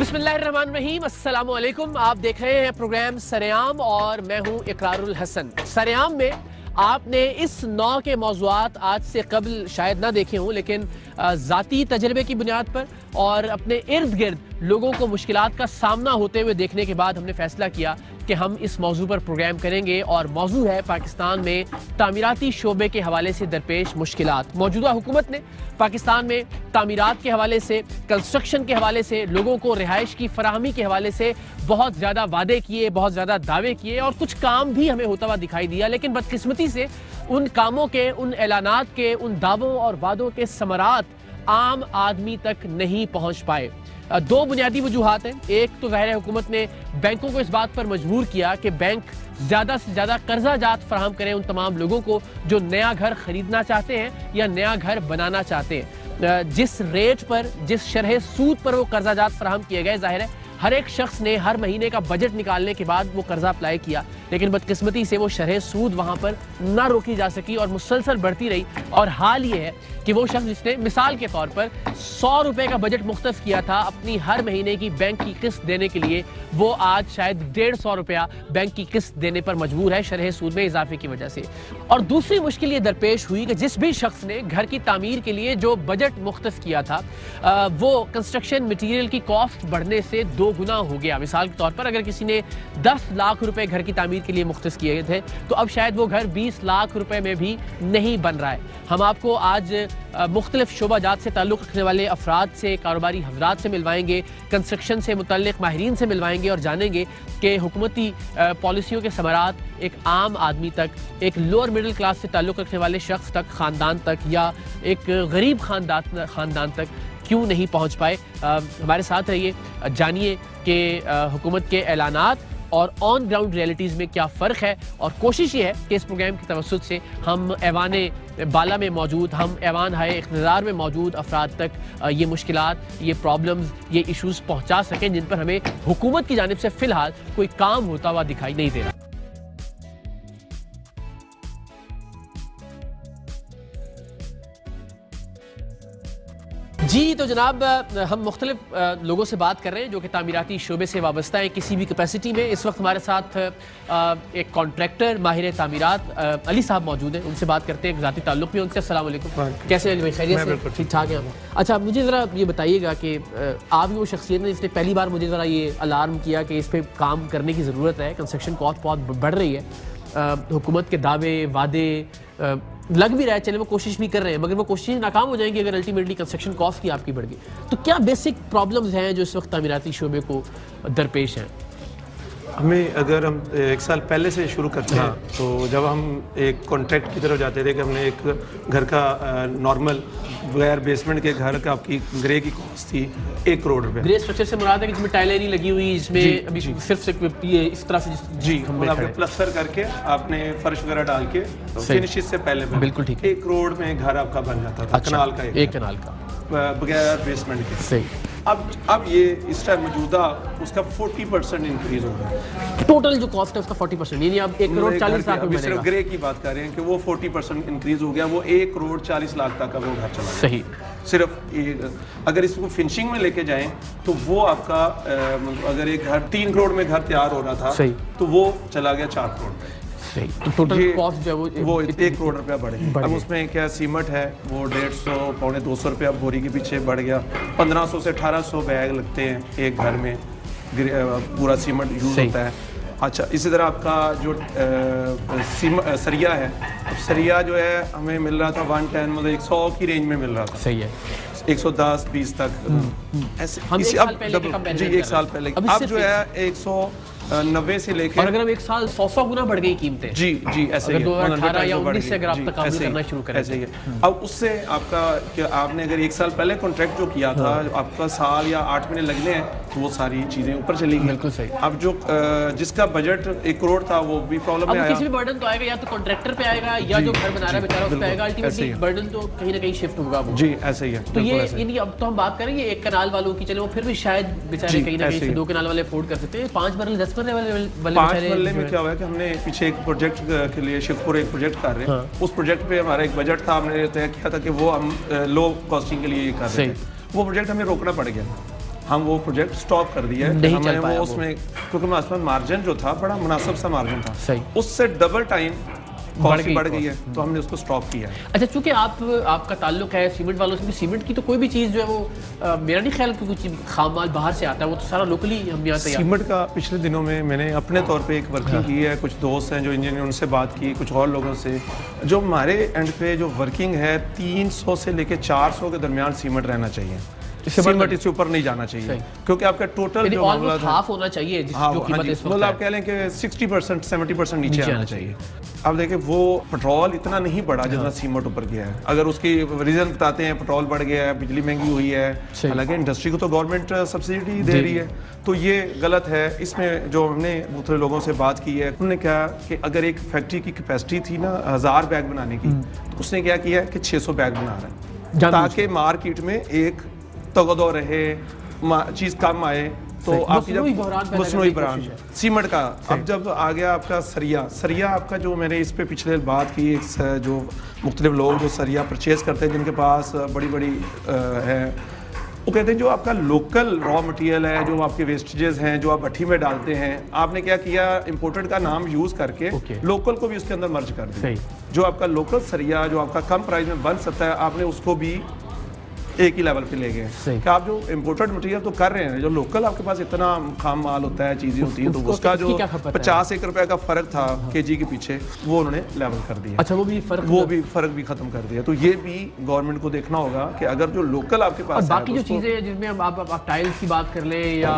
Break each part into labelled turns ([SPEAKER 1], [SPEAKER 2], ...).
[SPEAKER 1] बिस्मिल्लाहिर्रहमानिर्रहीम, अस्सलामु अलैकुम। आप देख रहे हैं प्रोग्राम सरेआम और मैं हूं इकरारुल हसन। सरेआम में आपने इस नौ के मौज़ूआत आज से कबल शायद ना देखे हों, लेकिन ज़ाती तजर्बे की बुनियाद पर और अपने इर्द गिर्द लोगों को मुश्किलात का सामना होते हुए देखने के बाद हमने फैसला किया कि हम इस मौजू पर प्रोग्राम करेंगे। और मौजू है पाकिस्तान में तामीराती शोबे के हवाले से दरपेश मुश्किलात। मौजूदा हुकूमत ने पाकिस्तान में तामीरात के हवाले से, कंस्ट्रक्शन के हवाले से, लोगों को रिहाइश की फराहमी के हवाले से बहुत ज़्यादा वादे किए, बहुत ज़्यादा दावे किए और कुछ काम भी हमें होता हुआ दिखाई दिया। लेकिन बदकिस्मती से उन कामों के, उन ऐलानात के, उन दावों और वादों के समरात आम आदमी तक नहीं पहुंच पाए। दो बुनियादी वजूहात हैं। एक तो ज़ाहिर हुकूमत ने बैंकों को इस बात पर मजबूर किया कि बैंक ज़्यादा से ज़्यादा कर्जा जात फराहम करें उन तमाम लोगों को जो नया घर खरीदना चाहते हैं या नया घर बनाना चाहते हैं। जिस रेट पर, जिस शरह सूद पर वो कर्जा जात फराहम किए गए, ज़ाहिर है हर एक शख्स ने हर महीने का बजट निकालने के बाद वो कर्जा अप्लाई किया, लेकिन बदकिस्मती से वो शरह सूद वहाँ पर ना रोकी जा सकी और मुसलसल बढ़ती रही। और हाल ये है कि वो शख्स जिसने मिसाल के तौर पर 100 रुपए का बजट मुख्तस किया था अपनी हर महीने की बैंक की किस्त देने के लिए, वो आज शायद 150 रुपया बैंक की किस्त देने पर मजबूर है शरह सूद में इजाफे की वजह से। और दूसरी मुश्किल ये दरपेश हुई कि जिस भी शख्स ने घर की तामीर के लिए जो बजट मुख्तस किया था वो कंस्ट्रक्शन मटीरियल की कॉस्ट बढ़ने से 2 गुना हो गया। मिसाल के तौर पर अगर किसी ने 10 लाख रुपए घर की तामीर के लिए मुख्तस किए थे तो अब शायद वो घर 20 लाख रुपए में भी नहीं बन रहा है। हम आपको आज मुख्तलिफ शोबाजात से ताल्लुक़ रखने वाले अफराद से, कारोबारी हजरात से मिलवाएंगे, कंस्ट्रक्शन से मुतल्लिक़ माहिरीन से मिलवाएंगे और जानेंगे कि हुकूमती पॉलिसियों के समरात एक आम आदमी तक, एक लोअर मिडिल क्लास से ताल्लुक़ रखने वाले शख्स तक, ख़ानदान तक या एक गरीब ख़ानदान तक क्यों नहीं पहुँच पाए। हमारे साथ रहिए, जानिए कि हुकूमत के ऐलानात और ऑन ग्राउंड रियलिटीज़ में क्या फ़र्क है। और कोशिश ये है कि इस प्रोग्राम की तवस्सुत से हम ऐवान बाला में मौजूद, हम ऐवान हाय इक़्तिदार में मौजूद अफराद तक ये मुश्किलात, ये प्रॉब्लम्स, ये इशूज़ पहुँचा सकें जिन पर हमें हुकूमत की जानिब से फ़िलहाल कोई काम होता हुआ दिखाई नहीं दे रहा। जी तो जनाब, हम मुख्तलिफ लोगों से बात कर रहे हैं जो कि तामीराती शोबे से वाबस्ता है किसी भी कैपेसिटी में। इस वक्त हमारे साथ एक कॉन्ट्रैक्टर, माहिर तामीरात अली साहब मौजूद हैं। उनसे बात करते हैं, ज़ाती ताल्लुक़ भी उनसे। अस्सलाम वालेकुम, कैसे हैं भाई? खैरियत से? ठीक ठाक हैं। अच्छा, मुझे ज़रा ये बताइएगा कि आप वो शख्सियत ने जिसने पहली बार मुझे ज़रा ये अलार्म किया कि इस पर काम करने की ज़रूरत है, कंस्ट्रक्शन कॉस्ट बहुत बढ़ रही है, हुकूमत के दावे वादे लग भी रहा है, चले वो कोशिश भी कर रहे हैं, मगर वो कोशिश नाकाम हो जाएंगी अगर अल्टीमेटली कंस्ट्रक्शन कॉस्ट की आपकी बढ़ गई। तो क्या बेसिक प्रॉब्लम्स हैं जो इस वक्त तामीराती शोबे को दरपेश हैं?
[SPEAKER 2] हमें अगर हम 1 साल पहले से शुरू करते हैं तो जब हम एक कॉन्ट्रैक्ट की तरफ जाते थे कि हमने एक घर का नॉर्मल बगैर बेसमेंट के घर का आपकी ग्रे की कॉस्ट थी 1 करोड़ रुपए।
[SPEAKER 1] ग्रे स्ट्रक्चर से मुराद है कि जिसमें टाइलें नहीं लगी हुई, जिसमें अभी सिर्फ ये इस तरह से
[SPEAKER 2] जी आपने प्लास्टर करके आपने फर्श वगैरह डाल के फिनिश से पहले
[SPEAKER 1] बिल्कुल ठीक है
[SPEAKER 2] 1 करोड़ में घर आपका बन जाता था। कनाल का
[SPEAKER 1] एक कनाल का
[SPEAKER 2] बगैर बेसमेंट के।
[SPEAKER 1] सही।
[SPEAKER 2] अब ये इस टाइम मौजूदा उसका 40% इंक्रीज हो गया।
[SPEAKER 1] टोटल जो कॉस्ट है उसका 40%, यानी अब 1 करोड़ 40 लाख में
[SPEAKER 2] सिर्फ ग्रे की बात कर रहे हैं कि वो 40% इंक्रीज हो गया, वो 1 करोड़ 40 लाख तक का वो घर चला गया।
[SPEAKER 1] सही।
[SPEAKER 2] सिर्फ अगर इसको फिनिशिंग में लेके जाएं तो वो आपका अगर एक घर 3 करोड़ में घर तैयार हो रहा था
[SPEAKER 1] सही,
[SPEAKER 2] तो वो चला गया 4 करोड़ में।
[SPEAKER 1] तो टोटल कॉस्ट जो है
[SPEAKER 2] वो 1 करोड़ रुपया बढ़ गया। अब उसमें क्या सीमेंट है वो 150 पौने 200 रुपया बोरी के पीछे बढ़ गया। 1500 से 1800 बैग लगते हैं एक घर में, पूरा सीमेंट यूज होता है। अच्छा, इसी तरह आपका जो सरिया है, सरिया जो है हमें मिल रहा था 110 मतलब 100 की रेंज में मिल रहा था।
[SPEAKER 1] सही है,
[SPEAKER 2] 110-20 तक ऐसे।
[SPEAKER 1] हम एक साल पहले
[SPEAKER 2] जी 1 साल पहले अब जो है 190 से लेकर,
[SPEAKER 1] और अगर हम 1 साल 100 गुना बढ़ गई कीमतें।
[SPEAKER 2] जी ऐसे ही
[SPEAKER 1] 2018 या 19 से अगर आप तकाबुल करना शुरू करें
[SPEAKER 2] ऐसे ही है। अब उससे आपका कि आपने अगर 1 साल पहले कॉन्ट्रैक्ट जो किया था आपका साल या 8 महीने लगने हैं तो वो सारी चीजें ऊपर चली गई।
[SPEAKER 1] बिल्कुल सही।
[SPEAKER 2] अब जो जिसका बजट 1 करोड़ था वो भी प्रॉब्लम में आया।
[SPEAKER 1] किसी भी बर्डन तो आएगा, या तो कॉन्ट्रैक्टर पे आएगा या जो घर बना रहा है बेचारा उस पे आएगा। अल्टीमेटली बर्डन तो कहीं ना कहीं शिफ्ट होगा वो।
[SPEAKER 2] जी ऐसे ही है।
[SPEAKER 1] तो ये अब तो हम बात करेंगे 1 कनाल वालों की, चले वो फिर भी शायद बेचारे कहीं ना कहीं 2 कनाल वाले अफोर्ड कर सकते हैं। 5 मरले 10 मरले वाले
[SPEAKER 2] 5 मरले में क्या हुआ है कि हमने पीछे एक प्रोजेक्ट के लिए शिवपुर एक प्रोजेक्ट कर रहे हैं। उस प्रोजेक्ट पे हमारा एक बजट था, हमने तय किया था कि वो हम लो कॉस्टिंग के लिए कर रहे थे। वो प्रोजेक्ट हमें रोकना पड़ गया हम वो प्रोजेक्ट स्टॉप कर दिया है। हमने वो उसमें, क्योंकि हमारे पास मार्जिन जो था बड़ा मुनासिब सा मार्जिन था, उससे डबल टाइम कॉस्ट बढ़ गई है, तो हमने उसको स्टॉप किया है।
[SPEAKER 1] अच्छा, चूंकि आपका ताल्लुक है सीमेंट वालों से, सीमेंट की तो कोई भी चीज़ जो है वो मेरा नहीं ख्याल कि कुछ खाम माल बाहर से आता है, वो तो सारा लोकली हम यहाँ तैयार।
[SPEAKER 2] सीमेंट का पिछले दिनों में मैंने अपने तौर पे एक वर्किंग की है, कुछ दोस्त हैं जो इंजीनियर, उनसे बात की, कुछ और लोगों से, जो हमारे एंड पे जो वर्किंग है 300 से लेके 400 के दरमियान सीमेंट रहना चाहिए, सीमेंट इससे ऊपर नहीं जाना चाहिए, क्योंकि आपका टोटल जो मामला था
[SPEAKER 1] हाफ होना चाहिए, जो कीमत इस वक्त
[SPEAKER 2] मतलब आप कह लें कि 60% 70% नीचे आना चाहिए। अब देखिए वो पेट्रोल इतना नहीं बढ़ा जितना सीमेंट ऊपर गया है। अगर उसकी रीजन बताते हैं, पेट्रोल बढ़ गया है, बिजली महंगी हुई है, हालांकि इंडस्ट्री को तो गवर्नमेंट सब्सिडी दे रही है, तो ये गलत है। इसमें जो हमने दूसरे लोगों से बात की है, उन्होंने कहा कि अगर एक फैक्ट्री की कैपेसिटी थी ना 1000 बैग बनाने की, तो उसने क्या किया कि 600 बैग बना रहा है, ताकि मार्केट में एक तगदो रहे, चीज़ कम आए। तो आपकी जब मसनूई बहरान सीमेंट का, अब जब आ गया आपका सरिया आपका, जो मैंने इस पे पिछले बात की, जो मुख्तलिफ लोग जो सरिया परचेज करते हैं, जिनके पास बड़ी है, वो कहते हैं जो आपका लोकल रॉ मटेरियल है, जो आपके वेस्टेजेस हैं, जो आप भट्टी में डालते हैं, आपने क्या किया, इंपोर्टेड का नाम यूज़ करके लोकल को भी उसके अंदर मर्ज कर दिया। जो आपका लोकल सरिया जो आपका कम प्राइस में बन सकता है, आपने उसको भी एक ही लेवल पे ले गए कि आप जो इम्पोर्टेड मटेरियल तो कर रहे हैं, जो लोकल आपके पास इतना खाम माल होता है, चीजें होती हैं, तो उसका जो 50-1 रुपए का फर्क था केजी के पीछे, वो उन्होंने लेवल कर दिया।
[SPEAKER 1] अच्छा, वो भी
[SPEAKER 2] फर्क भी खत्म कर दिया। तो ये भी गवर्नमेंट को देखना होगा कि अगर जो लोकल आपके पास
[SPEAKER 1] बाकी जो चीजें हैं, जिसमें आप टाइल्स की बात कर लें या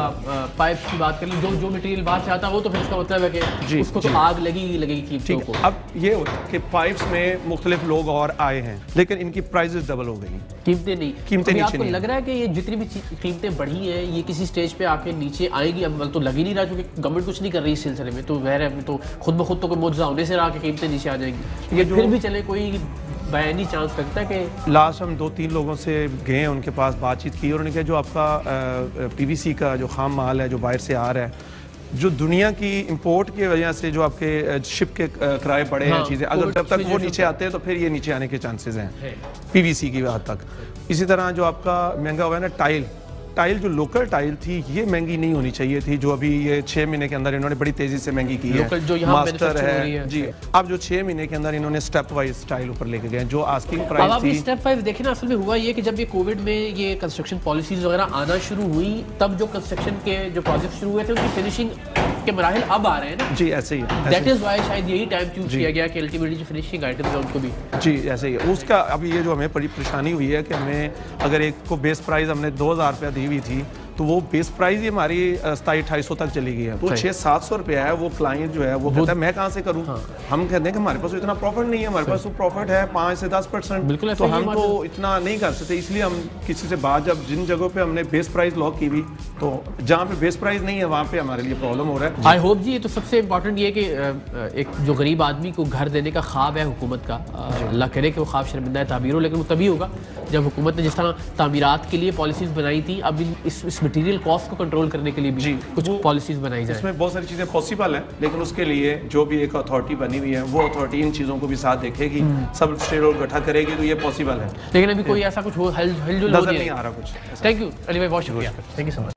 [SPEAKER 1] पाइप की बात कर लें, जो मटेरियल बाहर से आता है, वो तो फिर इसका मतलब है कि उसको तो आग लगेगी कीमतों को।
[SPEAKER 2] अब ये होता है कि पाइप्स में मुख्तलिफ लोग और आए हैं, लेकिन इनकी प्राइसेस डबल हो गई,
[SPEAKER 1] कीमतें नहीं।
[SPEAKER 2] आपको
[SPEAKER 1] लग रहा है कि ये जितनी भी कीमतें बढ़ी हैं, ये किसी स्टेज पे आके नीचे आएगी? अब तो लग ही नहीं रहा, क्योंकि गवर्नमेंट कुछ नहीं कर रही इस सिलसिले में, तो वह तो खुद ब खुद तो कोई मौजूदा होने से रहा कि कीमतें नीचे आ जाएंगी। ये फिर भी चले, कोई बयानी चांस लगता है कि
[SPEAKER 2] लास्ट हम 2-3 लोगों से गए हैं, उनके पास बातचीत की, और उन्होंने कहा जो आपका PVC का जो खाम माल है, जो बाहर से आ रहा है, जो दुनिया की इंपोर्ट की वजह से जो आपके शिप के किराए बढ़े हैं, चीज़ें, अगर जब तक वो नीचे आते हैं तो फिर ये नीचे आने के चांसेस हैं PVC की हद तक। इसी तरह जो आपका महंगा हुआ है ना टाइल जो लोकल टाइल थी, ये महंगी नहीं होनी चाहिए थी, जो अभी ये 6 महीने के अंदर इन्होंने बड़ी तेजी से महंगी की है।
[SPEAKER 1] जो
[SPEAKER 2] मास्टर है जी, अब जो 6 महीने के अंदर इन्होंने स्टेप वाइज टाइल ऊपर लेके गए, जो आस्किंग प्राइस थी।
[SPEAKER 1] स्टेप वाइज देखें ना, असल में हुआ ये कि जब ये कोविड में ये कंस्ट्रक्शन पॉलिसीज वगैरह आना शुरू हुई, तब जो कंस्ट्रक्शन के जो प्रोजेक्ट शुरू हुए थे, उनकी फिनिशिंग के मराहिल अब आ रहे हैं ना।
[SPEAKER 2] जी ऐसे ही,
[SPEAKER 1] दैट इज व्हाई शायद यही टाइम चूज किया गया कि अल्टीमेटली जो फिनिशिंग आइटम्स है उनको भी।
[SPEAKER 2] जी ऐसे ही उसका अभी ये जो हमें बड़ी परेशानी हुई है कि हमें अगर एक को बेस प्राइस हमने 2000 रुपया दी हुई थी, तो वो बेस प्राइस ही हमारी 2700-2800 तक चली गई है, तो 600-700 रुपया है। वो क्लाइंट जो है वो कहता है मैं कहाँ से करूँ। हम कहते हैं कि हमारे पास तो इतना प्रॉफिट नहीं है, हमारे पास तो प्रॉफिट है 5 से 10%, तो हम तो इतना नहीं कर सकते। इसलिए हम किसी से बात, जब जिन जगहों पे हमने बेस प्राइस लॉक की हुई, तो जहाँ पे बेस प्राइस नहीं है वहाँ पे हमारे लिए प्रॉब्लम हो रहा है।
[SPEAKER 1] आई होप जी, ये तो सबसे इम्पोर्टेंट ये कि एक जो गरीब आदमी को घर देने का ख्वाब है हुकूमत का, अल्लाह करे कि वो ख्वाब शर्मिंदा है ताबीर हो, लेकिन वो तभी होगा जब हुकूमत ने जिस तरह तामीरात के लिए पॉलिसीज बनाई थी, अब इस मटीरियल कॉस्ट को कंट्रोल करने के लिए भी कुछ पॉलिसीज बनाई जाए।
[SPEAKER 2] इसमें बहुत सारी चीज़ें पॉसिबल हैं, लेकिन उसके लिए जो भी एक अथॉरिटी बनी हुई है, वो अथॉरिटी इन चीज़ों को भी साथ देखेगी, सब स्टेक होल्डर इकट्ठा करेगी, तो ये पॉसिबल है।
[SPEAKER 1] लेकिन अभी कोई ऐसा कुछ हिलजुल
[SPEAKER 2] नजर नहीं आ रहा कुछ।
[SPEAKER 1] थैंक यू अली भाई, बहुत शुक्रिया, थैंक यू सो मच।